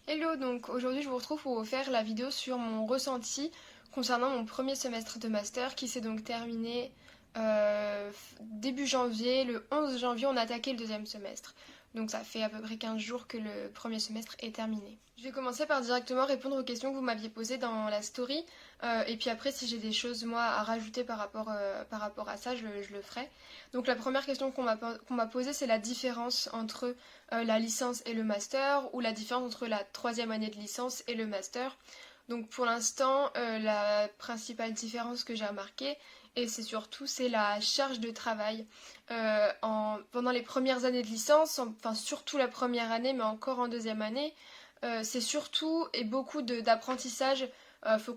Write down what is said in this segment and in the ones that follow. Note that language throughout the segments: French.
Hello, donc aujourd'hui je vous retrouve pour vous faire la vidéo sur mon ressenti concernant mon premier semestre de master qui s'est donc terminé début janvier. Le 11 janvier on a attaqué le deuxième semestre. Donc ça fait à peu près 15 jours que le premier semestre est terminé. Je vais commencer par directement répondre aux questions que vous m'aviez posées dans la story. Et puis après si j'ai des choses moi à rajouter par rapport à ça, je le ferai. Donc la première question qu'on m'a posée, c'est la différence entre la licence et le master, ou la différence entre la troisième année de licence et le master. Donc pour l'instant, la principale différence que j'ai remarquée, et c'est la charge de travail. Pendant les premières années de licence, enfin surtout la première année, mais encore en deuxième année, c'est surtout et beaucoup d'apprentissage. Faut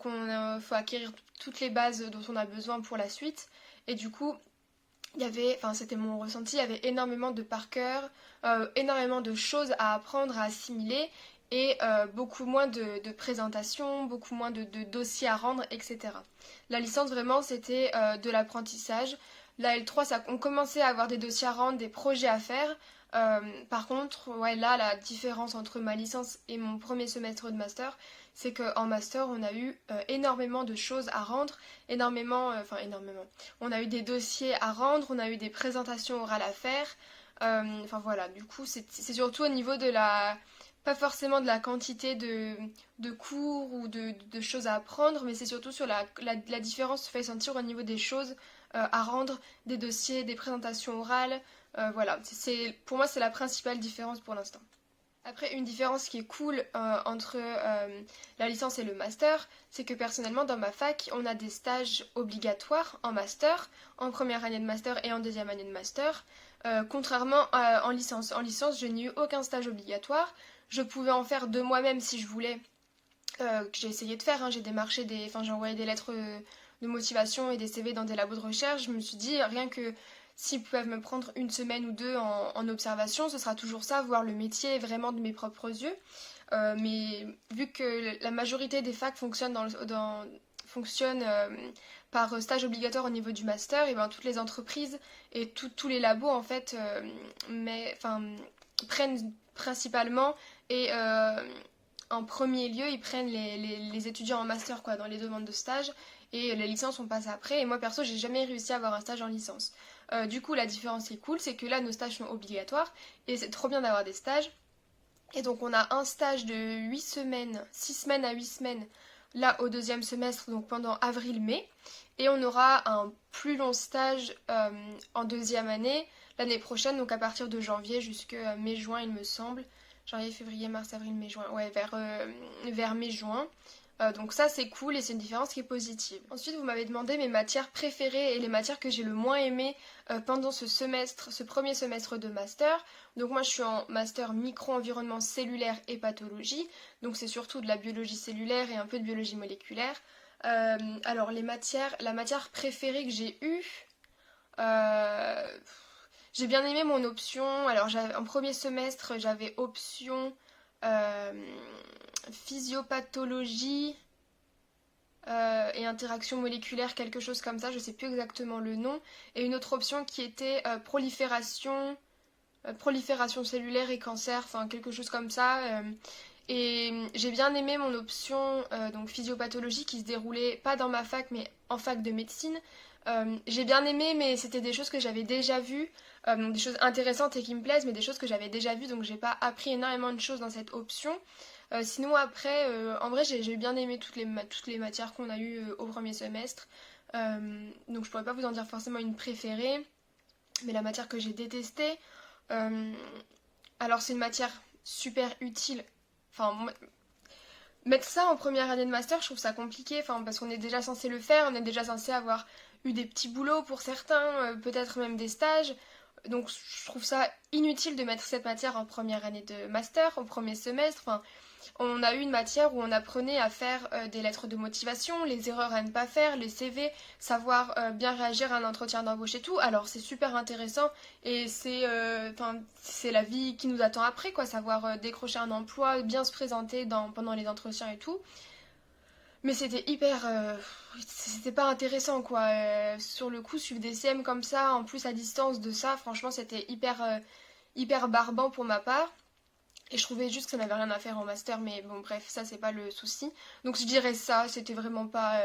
acquérir toutes les bases dont on a besoin pour la suite. Et du coup, enfin c'était mon ressenti, il y avait énormément de par cœur, énormément de choses à apprendre, à assimiler, et beaucoup moins de présentations, beaucoup moins de dossiers à rendre, etc. La licence vraiment c'était de l'apprentissage. La L3, on commençait à avoir des dossiers à rendre, des projets à faire. Par contre, ouais, là, la différence entre ma licence et mon premier semestre de master, c'est qu'en master, on a eu énormément de choses à rendre, énormément. On a eu des dossiers à rendre, on a eu des présentations orales à faire. Enfin voilà, du coup, c'est surtout au niveau de pas forcément de la quantité de cours ou de choses à apprendre, mais c'est surtout sur la différence se fait sentir au niveau des choses à rendre, des dossiers, des présentations orales. Voilà, pour moi, c'est la principale différence pour l'instant. Après, une différence qui est cool entre la licence et le master, c'est que personnellement, dans ma fac, on a des stages obligatoires en master, en première année de master et en deuxième année de master, contrairement en licence. En licence, je n'ai eu aucun stage obligatoire. Je pouvais en faire de moi-même si je voulais, que j'ai essayé de faire. Hein. Enfin, j'ai envoyé des lettres de motivation et des CV dans des labos de recherche. Je me suis dit, rien que s'ils peuvent me prendre une semaine ou deux en observation, ce sera toujours ça, voir le métier vraiment de mes propres yeux. Mais vu que la majorité des facs fonctionnent par stage obligatoire au niveau du master, et ben toutes les entreprises et tous les labos en fait prennent principalement et en premier lieu ils prennent les étudiants en master quoi dans les demandes de stage, et les licences on passe après. Et moi perso j'ai jamais réussi à avoir un stage en licence. Du coup la différence qui est cool, c'est que là nos stages sont obligatoires et c'est trop bien d'avoir des stages. Et donc on a un stage de 8 semaines, 6 semaines à 8 semaines, là au deuxième semestre, donc pendant avril-mai. Et on aura un plus long stage en deuxième année, l'année prochaine, donc à partir de janvier jusqu'à mai-juin il me semble. Janvier, février, mars, avril, mai, juin. Ouais, vers mai-juin. Donc ça c'est cool et c'est une différence qui est positive. Ensuite vous m'avez demandé mes matières préférées et les matières que j'ai le moins aimées pendant ce premier semestre de master. Donc moi je suis en master micro-environnement cellulaire et pathologie, donc c'est surtout de la biologie cellulaire et un peu de biologie moléculaire. Alors la matière préférée que j'ai eue, euh, j'ai bien aimé mon option. Alors en premier semestre j'avais option euh, physiopathologie et interaction moléculaire, quelque chose comme ça, je sais plus exactement le nom, et une autre option qui était prolifération cellulaire et cancer, enfin quelque chose comme ça. Et j'ai bien aimé mon option donc physiopathologie qui se déroulait pas dans ma fac mais en fac de médecine. J'ai bien aimé, mais c'était des choses que j'avais déjà vues, donc des choses intéressantes et qui me plaisent, mais des choses que j'avais déjà vues, donc j'ai pas appris énormément de choses dans cette option. Sinon après, en vrai j'ai bien aimé toutes les matières qu'on a eues au premier semestre, donc je pourrais pas vous en dire forcément une préférée, mais la matière que j'ai détestée, euh, alors c'est une matière super utile. Enfin, mettre ça en première année de master, je trouve ça compliqué, enfin, parce qu'on est déjà censé le faire, on est déjà censé avoir eu des petits boulots pour certains, peut-être même des stages. Donc je trouve ça inutile de mettre cette matière en première année de master, au premier semestre. Enfin, on a eu une matière où on apprenait à faire des lettres de motivation, les erreurs à ne pas faire, les CV, savoir bien réagir à un entretien d'embauche et tout. Alors c'est super intéressant et c'est la vie qui nous attend après, quoi, savoir décrocher un emploi, bien se présenter pendant les entretiens et tout. Mais c'était pas intéressant, quoi. Sur le coup, suivre des CM comme ça, en plus à distance de ça, franchement c'était hyper barbant pour ma part. Et je trouvais juste que ça n'avait rien à faire en master, mais bon bref, ça c'est pas le souci. Donc je dirais ça, c'était vraiment pas...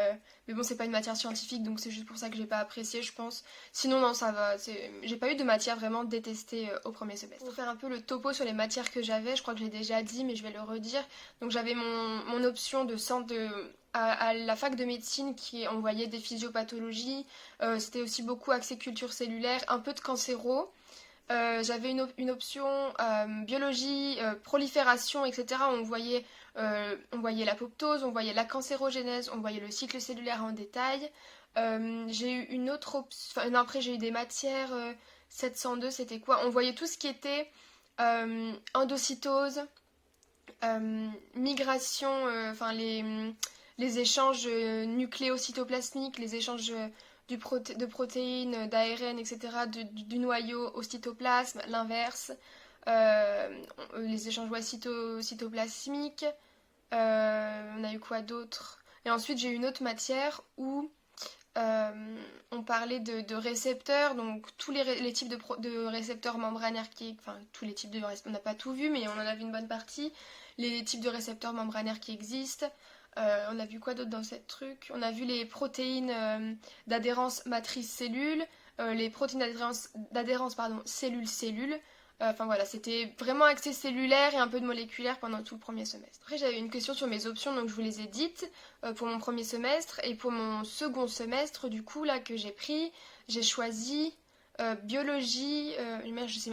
Mais bon, c'est pas une matière scientifique, donc c'est juste pour ça que j'ai pas apprécié, je pense. Sinon non, ça va, j'ai pas eu de matière vraiment détestée au premier semestre. Pour faire un peu le topo sur les matières que j'avais, je crois que je l'ai déjà dit, mais je vais le redire. Donc j'avais mon option de centre à la fac de médecine qui envoyait des physiopathologies. C'était aussi beaucoup axé culture cellulaire, un peu de cancéro. J'avais une option biologie, prolifération, etc. On voyait l'apoptose, on voyait la cancérogénèse, on voyait le cycle cellulaire en détail. J'ai eu une autre option, enfin, après j'ai eu des matières 702, c'était quoi? On voyait tout ce qui était endocytose, migration, enfin les échanges nucléocytoplasmiques, les échanges de protéines, d'ARN, etc., du noyau au cytoplasme, l'inverse, les échanges cytoplasmiques, on a eu quoi d'autre? Et ensuite j'ai eu une autre matière où on parlait de récepteurs, donc tous les types de récepteurs membranaires enfin tous les types de récepteurs, on n'a pas tout vu, mais on en a vu une bonne partie, les types de récepteurs membranaires qui existent. On a vu quoi d'autre dans cette truc? On a vu les protéines d'adhérence matrice-cellule, les protéines d'adhérence pardon, cellule-cellule. Enfin voilà, c'était vraiment axé cellulaire et un peu de moléculaire pendant tout le premier semestre. Après j'avais une question sur mes options, donc je vous les ai dites pour mon premier semestre. Et pour mon second semestre, du coup, là que j'ai pris, j'ai choisi biologie, je sais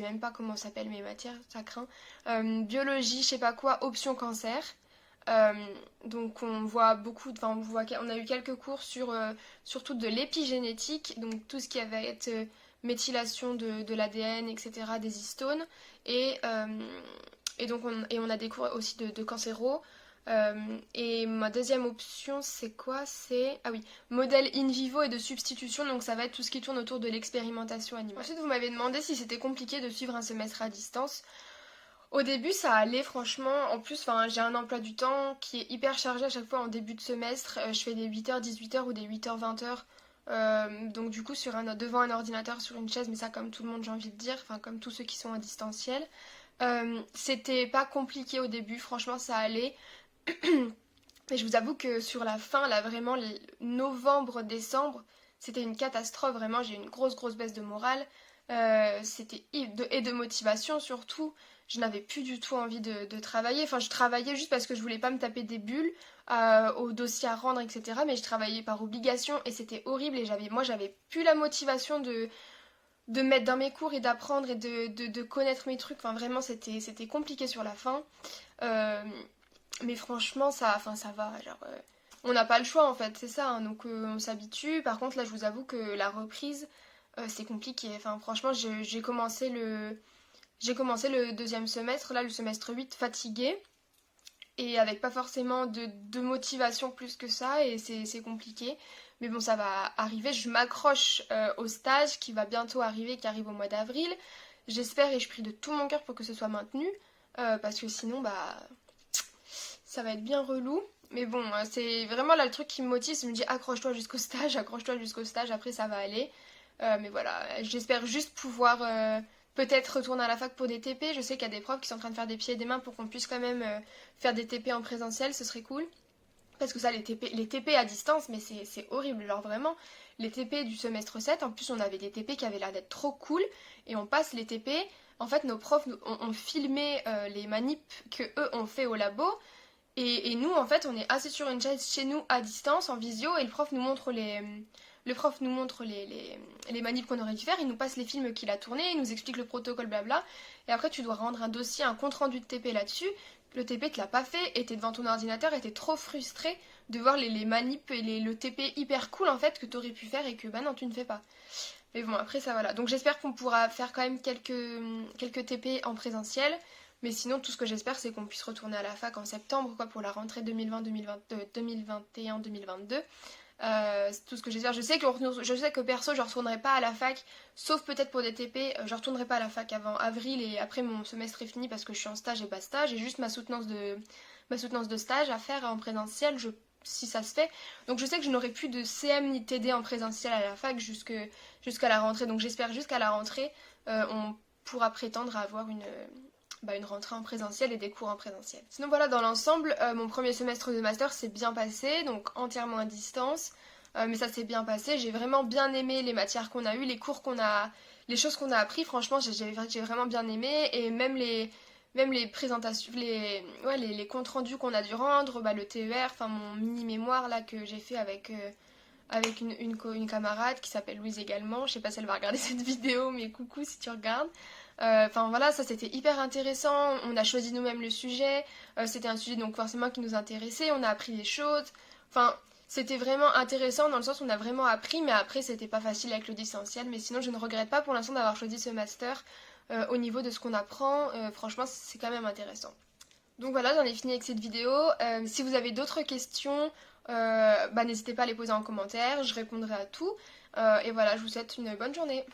même pas comment s'appellent mes matières, ça craint. Biologie, je sais pas quoi, option cancer. Euh, donc on voit on a eu quelques cours sur surtout de l'épigénétique, donc tout ce qui va être méthylation de l'ADN, etc., des histones, et, euh, et donc on a des cours aussi de cancéro. Et ma deuxième option, c'est quoi? Ah oui, modèle in vivo et de substitution, donc ça va être tout ce qui tourne autour de l'expérimentation animale. Ensuite, vous m'avez demandé si c'était compliqué de suivre un semestre à distance. Au début, ça allait franchement. En plus, j'ai un emploi du temps qui est hyper chargé à chaque fois en début de semestre. Je fais des 8h, 18h ou des 8h, 20h. Donc du coup, devant un ordinateur, sur une chaise, mais ça comme tout le monde, j'ai envie de dire, enfin comme tous ceux qui sont en distanciel. C'était pas compliqué au début, franchement, ça allait. Mais je vous avoue que sur la fin, là vraiment, novembre, décembre, c'était une catastrophe. Vraiment, j'ai eu une grosse baisse de morale. Et de motivation surtout. Je n'avais plus du tout envie de travailler. Enfin, je travaillais juste parce que je voulais pas me taper des bulles au dossier à rendre, etc. Mais je travaillais par obligation et c'était horrible. Et j'avais plus la motivation de me mettre dans mes cours et d'apprendre et de connaître mes trucs. Enfin, vraiment, c'était compliqué sur la fin. Euh, mais franchement, ça va. Genre, on n'a pas le choix en fait, c'est ça. Hein. Donc on s'habitue. Par contre, là, je vous avoue que la reprise, c'est compliqué. Enfin, franchement, j'ai commencé le deuxième semestre, là, le semestre 8 fatiguée. Et avec pas forcément de motivation plus que ça. Et c'est compliqué. Mais bon, ça va arriver. Je m'accroche au stage qui va bientôt arriver, qui arrive au mois d'avril. J'espère et je prie de tout mon cœur pour que ce soit maintenu. Parce que sinon, bah ça va être bien relou. Mais bon, c'est vraiment là le truc qui me motive, c'est me dire accroche-toi jusqu'au stage, après ça va aller. Mais voilà, j'espère juste pouvoir peut-être retourner à la fac pour des TP. Je sais qu'il y a des profs qui sont en train de faire des pieds et des mains pour qu'on puisse quand même faire des TP en présentiel, ce serait cool. Parce que ça, les TP à distance, mais c'est horrible. Genre vraiment, les TP du semestre 7, en plus on avait des TP qui avaient l'air d'être trop cool, et on passe les TP. En fait, nos profs ont filmé les manips que eux ont fait au labo, et nous, en fait, on est assis sur une chaise chez nous à distance, en visio, et le prof nous montre les manips qu'on aurait dû faire, il nous passe les films qu'il a tournés, il nous explique le protocole, blabla. Et après, tu dois rendre un dossier, un compte-rendu de TP là-dessus. Le TP te l'a pas fait, et t'es devant ton ordinateur, et t'es trop frustré de voir les manips et le TP hyper cool, en fait, que t'aurais pu faire, et que, bah non, tu ne fais pas. Mais bon, après, ça, voilà. Donc j'espère qu'on pourra faire quand même quelques TP en présentiel. Mais sinon, tout ce que j'espère, c'est qu'on puisse retourner à la fac en septembre, quoi, pour la rentrée 2021-2022. C'est tout ce que j'espère. Je sais que perso, je retournerai pas à la fac, sauf peut-être pour des TP. Je retournerai pas à la fac avant avril et après mon semestre est fini parce que je suis en stage et basta. J'ai juste ma soutenance de stage à faire en présentiel, si ça se fait. Donc je sais que je n'aurai plus de CM ni TD en présentiel à la fac jusqu'à la rentrée. Donc j'espère jusqu'à la rentrée, on pourra prétendre à avoir une rentrée en présentiel et des cours en présentiel. Sinon voilà, dans l'ensemble, mon premier semestre de master s'est bien passé, donc entièrement à distance. Mais ça s'est bien passé, j'ai vraiment bien aimé les matières qu'on a eues, les cours qu'on a, les choses qu'on a appris, franchement j'ai vraiment bien aimé, et même les présentations, les comptes rendus qu'on a dû rendre, le TER, enfin mon mini mémoire là que j'ai fait avec une camarade qui s'appelle Louise également. Je sais pas si elle va regarder cette vidéo, mais coucou si tu regardes. Enfin voilà, ça c'était hyper intéressant. On a choisi nous-mêmes le sujet. C'était un sujet donc forcément qui nous intéressait. On a appris des choses. Enfin, c'était vraiment intéressant dans le sens où on a vraiment appris, mais après c'était pas facile avec le distanciel. Mais sinon, je ne regrette pas pour l'instant d'avoir choisi ce master au niveau de ce qu'on apprend. Franchement, c'est quand même intéressant. Donc voilà, j'en ai fini avec cette vidéo. Si vous avez d'autres questions, n'hésitez pas à les poser en commentaire, je répondrai à tout. Et voilà, je vous souhaite une bonne journée.